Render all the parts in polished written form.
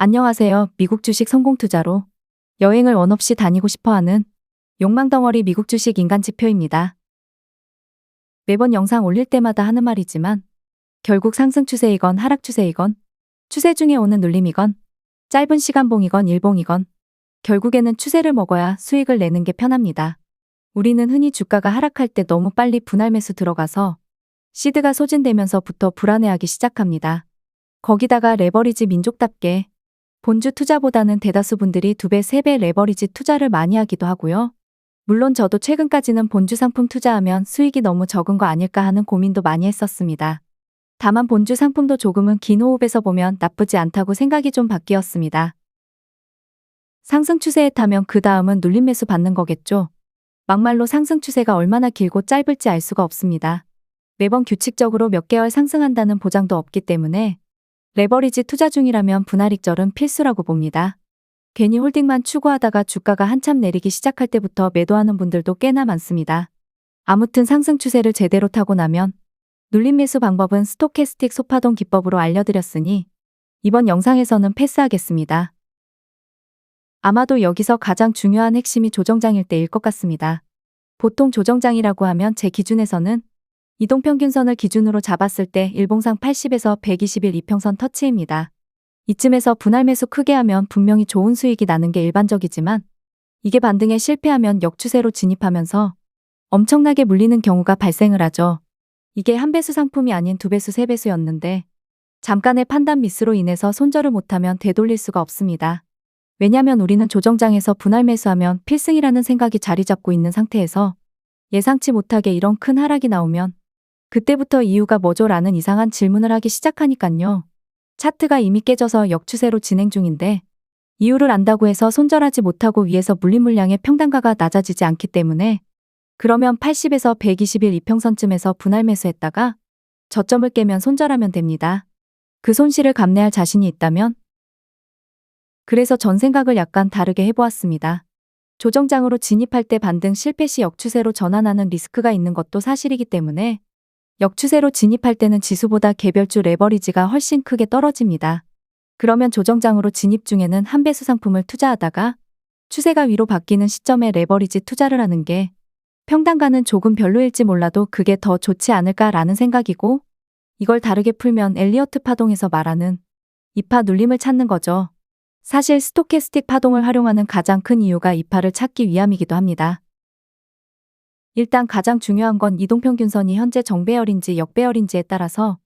안녕하세요. 미국 주식 성공 투자로 여행을 원 없이 다니고 싶어하는 욕망덩어리 미국 주식 인간지표입니다. 매번 영상 올릴 때마다 하는 말이지만 결국 상승 추세이건 하락 추세이건 추세 중에 오는 눌림이건 짧은 시간봉이건 일봉이건 결국에는 추세를 먹어야 수익을 내는 게 편합니다. 우리는 흔히 주가가 하락할 때 너무 빨리 분할 매수 들어가서 시드가 소진되면서부터 불안해하기 시작합니다. 거기다가 레버리지 민족답게 본주 투자보다는 대다수 분들이 2배, 3배 레버리지 투자를 많이 하기도 하고요. 물론 저도 최근까지는 본주 상품 투자하면 수익이 너무 적은 거 아닐까 하는 고민도 많이 했었습니다. 다만 본주 상품도 조금은 긴 호흡에서 보면 나쁘지 않다고 생각이 좀 바뀌었습니다. 상승 추세에 타면 그 다음은 눌림 매수 받는 거겠죠. 막말로 상승 추세가 얼마나 길고 짧을지 알 수가 없습니다. 매번 규칙적으로 몇 개월 상승한다는 보장도 없기 때문에 레버리지 투자 중이라면 분할익절은 필수라고 봅니다. 괜히 홀딩만 추구하다가 주가가 한참 내리기 시작할 때부터 매도하는 분들도 꽤나 많습니다. 아무튼 상승 추세를 제대로 타고 나면 눌림 매수 방법은 스토캐스틱 소파동 기법으로 알려드렸으니 이번 영상에서는 패스하겠습니다. 아마도 여기서 가장 중요한 핵심이 조정장일 때일 것 같습니다. 보통 조정장이라고 하면 제 기준에서는 이동평균선을 기준으로 잡았을 때 일봉상 80에서 120일 이평선 터치입니다. 이쯤에서 분할 매수 크게 하면 분명히 좋은 수익이 나는 게 일반적이지만 이게 반등에 실패하면 역추세로 진입하면서 엄청나게 물리는 경우가 발생을 하죠. 이게 한 배수 상품이 아닌 2배수, 3배수였는데 잠깐의 판단 미스로 인해서 손절을 못하면 되돌릴 수가 없습니다. 왜냐면 우리는 조정장에서 분할 매수하면 필승이라는 생각이 자리 잡고 있는 상태에서 예상치 못하게 이런 큰 하락이 나오면 그때부터 이유가 뭐죠? 라는 이상한 질문을 하기 시작하니깐요. 차트가 이미 깨져서 역추세로 진행 중인데 이유를 안다고 해서 손절하지 못하고 위에서 물린 물량의 평단가가 낮아지지 않기 때문에 그러면 80에서 120일 이평선쯤에서 분할 매수했다가 저점을 깨면 손절하면 됩니다. 그 손실을 감내할 자신이 있다면? 그래서 전 생각을 약간 다르게 해보았습니다. 조정장으로 진입할 때 반등 실패 시 역추세로 전환하는 리스크가 있는 것도 사실이기 때문에 역추세로 진입할 때는 지수보다 개별주 레버리지가 훨씬 크게 떨어집니다. 그러면 조정장으로 진입 중에는 한 배수 상품을 투자하다가 추세가 위로 바뀌는 시점에 레버리지 투자를 하는 게 평단가는 조금 별로일지 몰라도 그게 더 좋지 않을까라는 생각이고 이걸 다르게 풀면 엘리어트 파동에서 말하는 이파 눌림을 찾는 거죠. 사실 스토캐스틱 파동을 활용하는 가장 큰 이유가 이파를 찾기 위함이기도 합니다. 일단 가장 중요한 건 이동평균선이 현재 정배열인지 역배열인지에 따라서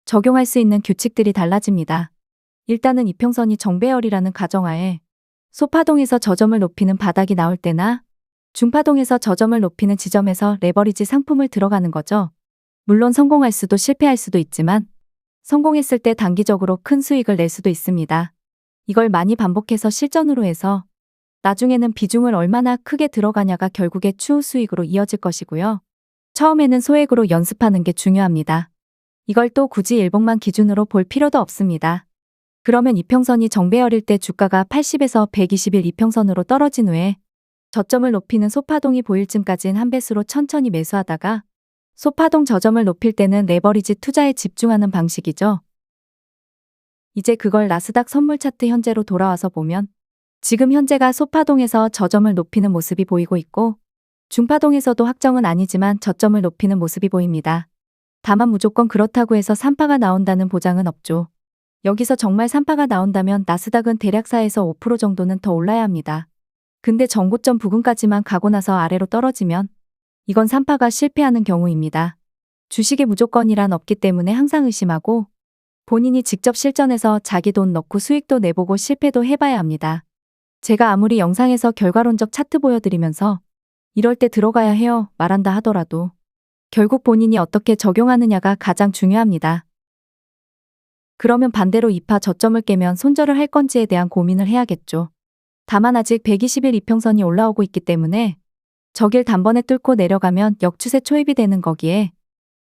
적용할 수 있는 규칙들이 달라집니다. 일단은 이평선이 정배열이라는 가정하에 소파동에서 저점을 높이는 바닥이 나올 때나 중파동에서 저점을 높이는 지점에서 레버리지 상품을 들어가는 거죠. 물론 성공할 수도 실패할 수도 있지만 성공했을 때 단기적으로 큰 수익을 낼 수도 있습니다. 이걸 많이 반복해서 실전으로 해서 나중에는 비중을 얼마나 크게 들어가냐가 결국에 추후 수익으로 이어질 것이고요. 처음에는 소액으로 연습하는 게 중요합니다. 이걸 또 굳이 일봉만 기준으로 볼 필요도 없습니다. 그러면 이평선이 정배열일 때 주가가 80에서 120일 이평선으로 떨어진 후에 저점을 높이는 소파동이 보일 쯤까진 한 배수로 천천히 매수하다가 소파동 저점을 높일 때는 레버리지 투자에 집중하는 방식이죠. 이제 그걸 나스닥 선물 차트 현재로 돌아와서 보면 지금 현재가 소파동에서 저점을 높이는 모습이 보이고 있고 중파동에서도 확정은 아니지만 저점을 높이는 모습이 보입니다. 다만 무조건 그렇다고 해서 3파가 나온다는 보장은 없죠. 여기서 정말 3파가 나온다면 나스닥은 대략 4에서 5% 정도는 더 올라야 합니다. 근데 전고점 부근까지만 가고 나서 아래로 떨어지면 이건 3파가 실패하는 경우입니다. 주식에 무조건이란 없기 때문에 항상 의심하고 본인이 직접 실전해서 자기 돈 넣고 수익도 내보고 실패도 해봐야 합니다. 제가 아무리 영상에서 결과론적 차트 보여드리면서 이럴 때 들어가야 해요 말한다 하더라도 결국 본인이 어떻게 적용하느냐가 가장 중요합니다. 그러면 반대로 2파 저점을 깨면 손절을 할 건지에 대한 고민을 해야겠죠. 다만 아직 120일 이평선이 올라오고 있기 때문에 저길 단번에 뚫고 내려가면 역추세 초입이 되는 거기에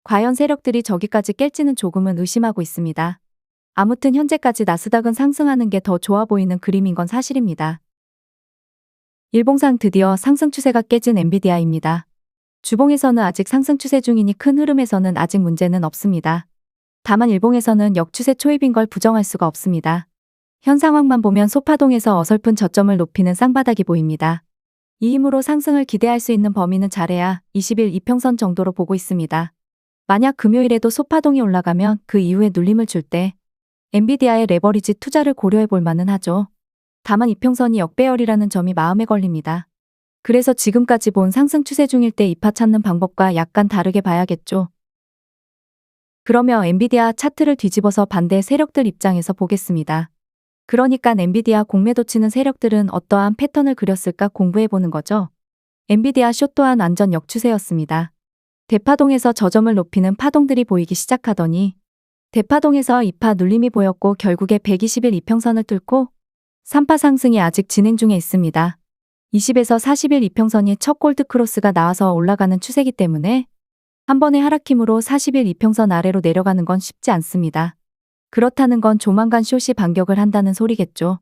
과연 세력들이 저기까지 깰지는 조금은 의심하고 있습니다. 아무튼 현재까지 나스닥은 상승하는 게 더 좋아 보이는 그림인 건 사실입니다. 일봉상 드디어 상승 추세가 깨진 엔비디아입니다. 주봉에서는 아직 상승 추세 중이니 큰 흐름에서는 아직 문제는 없습니다. 다만 일봉에서는 역추세 초입인 걸 부정할 수가 없습니다. 현 상황만 보면 소파동에서 어설픈 저점을 높이는 쌍바닥이 보입니다. 이 힘으로 상승을 기대할 수 있는 범위는 잘해야 20일 이평선 정도로 보고 있습니다. 만약 금요일에도 소파동이 올라가면 그 이후에 눌림을 줄 때 엔비디아의 레버리지 투자를 고려해 볼 만은 하죠. 다만 이평선이 역배열이라는 점이 마음에 걸립니다. 그래서 지금까지 본 상승 추세 중일 때 이파 찾는 방법과 약간 다르게 봐야겠죠. 그러면 엔비디아 차트를 뒤집어서 반대 세력들 입장에서 보겠습니다. 그러니까 엔비디아 공매도 치는 세력들은 어떠한 패턴을 그렸을까 공부해 보는 거죠. 엔비디아 숏 또한 완전 역추세였습니다. 대파동에서 저점을 높이는 파동들이 보이기 시작하더니 대파동에서 2파 눌림이 보였고 결국에 120일 이평선을 뚫고 3파 상승이 아직 진행 중에 있습니다. 20에서 40일 이평선이 첫 골드 크로스가 나와서 올라가는 추세이기 때문에 한 번의 하락 힘으로 40일 이평선 아래로 내려가는 건 쉽지 않습니다. 그렇다는 건 조만간 숏이 반격을 한다는 소리겠죠.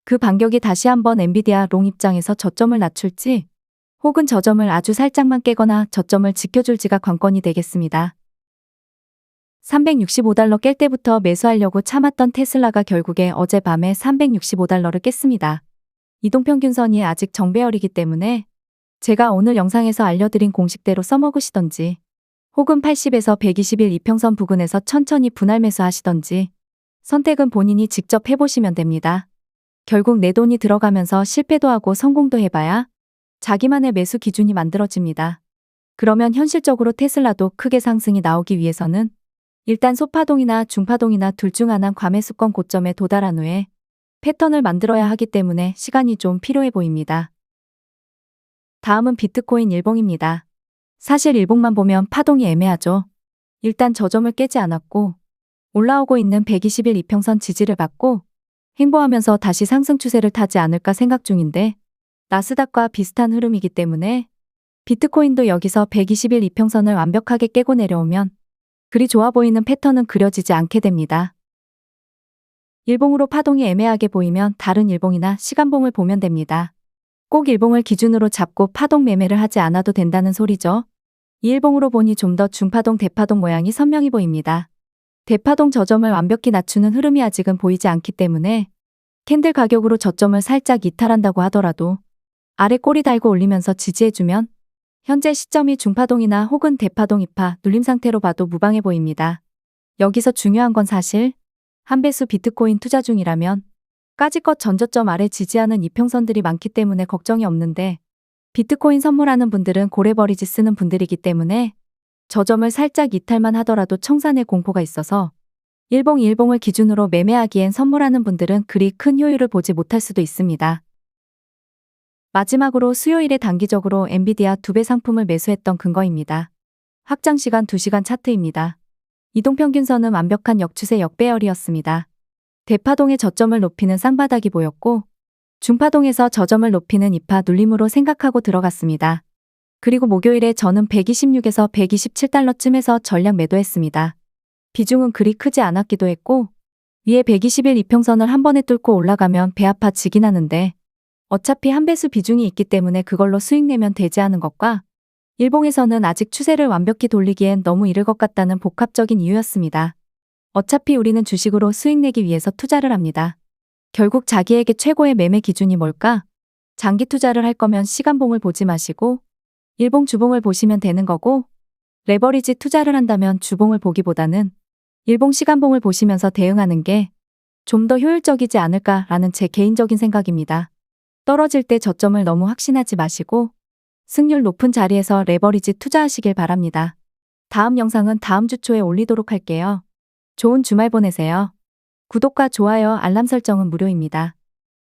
그 반격이 다시 한번 엔비디아 롱 입장에서 저점을 낮출지 혹은 저점을 아주 살짝만 깨거나 저점을 지켜줄지가 관건이 되겠습니다. 365달러 깰 때부터 매수하려고 참았던 테슬라가 결국에 어젯밤에 365달러를 깼습니다. 이동평균선이 아직 정배열이기 때문에 제가 오늘 영상에서 알려드린 공식대로 써먹으시던지 혹은 80에서 120일 이평선 부근에서 천천히 분할 매수하시던지 선택은 본인이 직접 해보시면 됩니다. 결국 내 돈이 들어가면서 실패도 하고 성공도 해봐야 자기만의 매수 기준이 만들어집니다. 그러면 현실적으로 테슬라도 크게 상승이 나오기 위해서는 일단 소파동이나 중파동이나 둘 중 하나 과매수권 고점에 도달한 후에 패턴을 만들어야 하기 때문에 시간이 좀 필요해 보입니다. 다음은 비트코인 일봉입니다. 사실 일봉만 보면 파동이 애매하죠. 일단 저점을 깨지 않았고 올라오고 있는 120일 이평선 지지를 받고 횡보하면서 다시 상승 추세를 타지 않을까 생각 중인데 나스닥과 비슷한 흐름이기 때문에 비트코인도 여기서 120일 이평선을 완벽하게 깨고 내려오면 그리 좋아 보이는 패턴은 그려지지 않게 됩니다. 일봉으로 파동이 애매하게 보이면 다른 일봉이나 시간봉을 보면 됩니다. 꼭 일봉을 기준으로 잡고 파동 매매를 하지 않아도 된다는 소리죠. 이 일봉으로 보니 좀 더 중파동 대파동 모양이 선명히 보입니다. 대파동 저점을 완벽히 낮추는 흐름이 아직은 보이지 않기 때문에 캔들 가격으로 저점을 살짝 이탈한다고 하더라도 아래 꼬리 달고 올리면서 지지해주면 현재 시점이 중파동이나 혹은 대파동 2파 눌림 상태로 봐도 무방해 보입니다. 여기서 중요한 건 사실 한배수 비트코인 투자 중이라면 까짓것 전저점 아래 지지하는 이평선들이 많기 때문에 걱정이 없는데 비트코인 선물하는 분들은 고래버리지 쓰는 분들이기 때문에 저점을 살짝 이탈만 하더라도 청산의 공포가 있어서 일봉을 기준으로 매매하기엔 선물하는 분들은 그리 큰 효율을 보지 못할 수도 있습니다. 마지막으로 수요일에 단기적으로 엔비디아 2배 상품을 매수했던 근거입니다. 확장 시간 2시간 차트입니다. 이동평균선은 완벽한 역추세 역배열이었습니다. 대파동의 저점을 높이는 쌍바닥이 보였고 중파동에서 저점을 높이는 2파 눌림으로 생각하고 들어갔습니다. 그리고 목요일에 저는 126에서 127달러쯤에서 전량 매도했습니다. 비중은 그리 크지 않았기도 했고 위에 120일 이평선을 한 번에 뚫고 올라가면 배 아파 지긴 하는데 어차피 한 배수 비중이 있기 때문에 그걸로 수익 내면 되지 않은 것과 일봉에서는 아직 추세를 완벽히 돌리기엔 너무 이를 것 같다는 복합적인 이유였습니다. 어차피 우리는 주식으로 수익 내기 위해서 투자를 합니다. 결국 자기에게 최고의 매매 기준이 뭘까? 장기 투자를 할 거면 시간봉을 보지 마시고 일봉 주봉을 보시면 되는 거고 레버리지 투자를 한다면 주봉을 보기보다는 일봉 시간봉을 보시면서 대응하는 게 좀 더 효율적이지 않을까라는 제 개인적인 생각입니다. 떨어질 때 저점을 너무 확신하지 마시고 승률 높은 자리에서 레버리지 투자하시길 바랍니다. 다음 영상은 다음 주 초에 올리도록 할게요. 좋은 주말 보내세요. 구독과 좋아요, 알람 설정은 무료입니다.